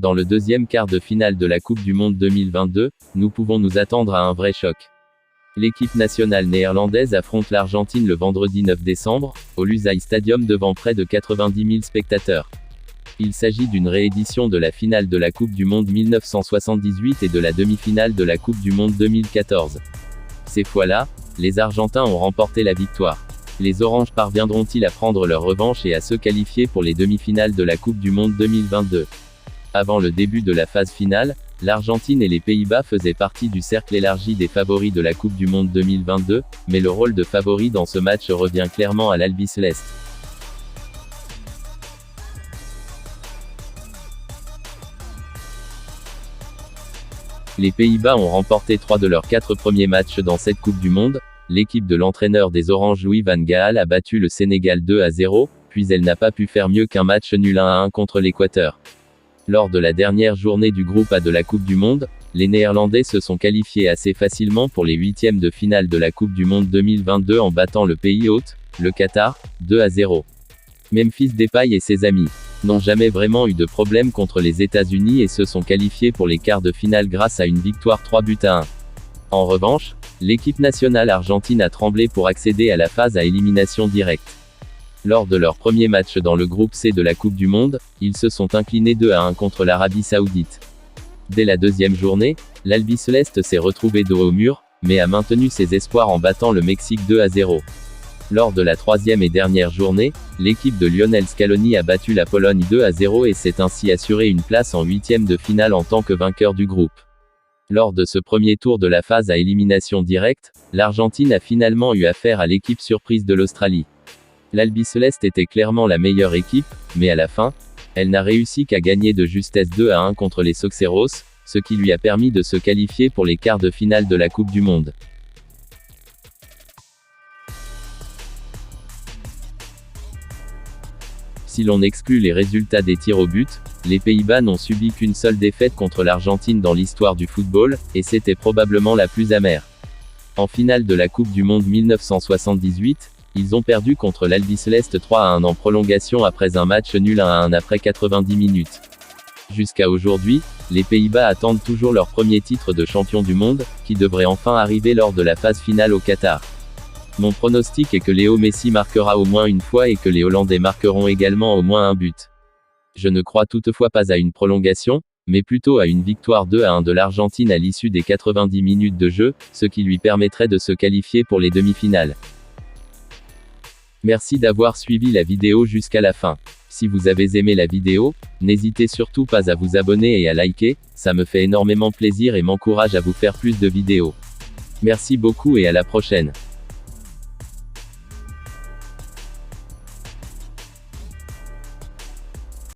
Dans le deuxième quart de finale de la Coupe du Monde 2022, nous pouvons nous attendre à un vrai choc. L'équipe nationale néerlandaise affronte l'Argentine le vendredi 9 décembre, au Lusail Stadium devant près de 90 000 spectateurs. Il s'agit d'une réédition de la finale de la Coupe du Monde 1978 et de la demi-finale de la Coupe du Monde 2014. Ces fois-là, les Argentins ont remporté la victoire. Les Oranges parviendront-ils à prendre leur revanche et à se qualifier pour les demi-finales de la Coupe du Monde 2022? Avant le début de la phase finale, l'Argentine et les Pays-Bas faisaient partie du cercle élargi des favoris de la Coupe du Monde 2022, mais le rôle de favori dans ce match revient clairement à l'Albiceleste. Les Pays-Bas ont remporté 3 de leurs 4 premiers matchs dans cette Coupe du Monde. L'équipe de l'entraîneur des Oranges Louis van Gaal a battu le Sénégal 2-0, puis elle n'a pas pu faire mieux qu'un match nul 1-1 contre l'Équateur. Lors de la dernière journée du groupe A de la Coupe du Monde, les Néerlandais se sont qualifiés assez facilement pour les huitièmes de finale de la Coupe du Monde 2022 en battant le pays hôte, le Qatar, 2-0. Memphis Depay et ses amis n'ont jamais vraiment eu de problème contre les États-Unis et se sont qualifiés pour les quarts de finale grâce à une victoire 3-1. En revanche, l'équipe nationale argentine a tremblé pour accéder à la phase à élimination directe. Lors de leur premier match dans le groupe C de la Coupe du Monde, ils se sont inclinés 2-1 contre l'Arabie Saoudite. Dès la deuxième journée, l'Albiceleste s'est retrouvé dos au mur, mais a maintenu ses espoirs en battant le Mexique 2-0. Lors de la troisième et dernière journée, l'équipe de Lionel Scaloni a battu la Pologne 2-0 et s'est ainsi assuré une place en huitième de finale en tant que vainqueur du groupe. Lors de ce premier tour de la phase à élimination directe, l'Argentine a finalement eu affaire à l'équipe surprise de l'Australie. L'Albiceleste était clairement la meilleure équipe, mais à la fin, elle n'a réussi qu'à gagner de justesse 2-1 contre les Soxeros, ce qui lui a permis de se qualifier pour les quarts de finale de la Coupe du Monde. Si l'on exclut les résultats des tirs au but, les Pays-Bas n'ont subi qu'une seule défaite contre l'Argentine dans l'histoire du football, et c'était probablement la plus amère. En finale de la Coupe du Monde 1978, ils ont perdu contre l'Albiceleste 3-1 en prolongation après un match nul 1-1 après 90 minutes. Jusqu'à aujourd'hui, les Pays-Bas attendent toujours leur premier titre de champion du monde, qui devrait enfin arriver lors de la phase finale au Qatar. Mon pronostic est que Léo Messi marquera au moins une fois et que les Hollandais marqueront également au moins un but. Je ne crois toutefois pas à une prolongation, mais plutôt à une victoire 2-1 de l'Argentine à l'issue des 90 minutes de jeu, ce qui lui permettrait de se qualifier pour les demi-finales. Merci d'avoir suivi la vidéo jusqu'à la fin. Si vous avez aimé la vidéo, n'hésitez surtout pas à vous abonner et à liker, ça me fait énormément plaisir et m'encourage à vous faire plus de vidéos. Merci beaucoup et à la prochaine.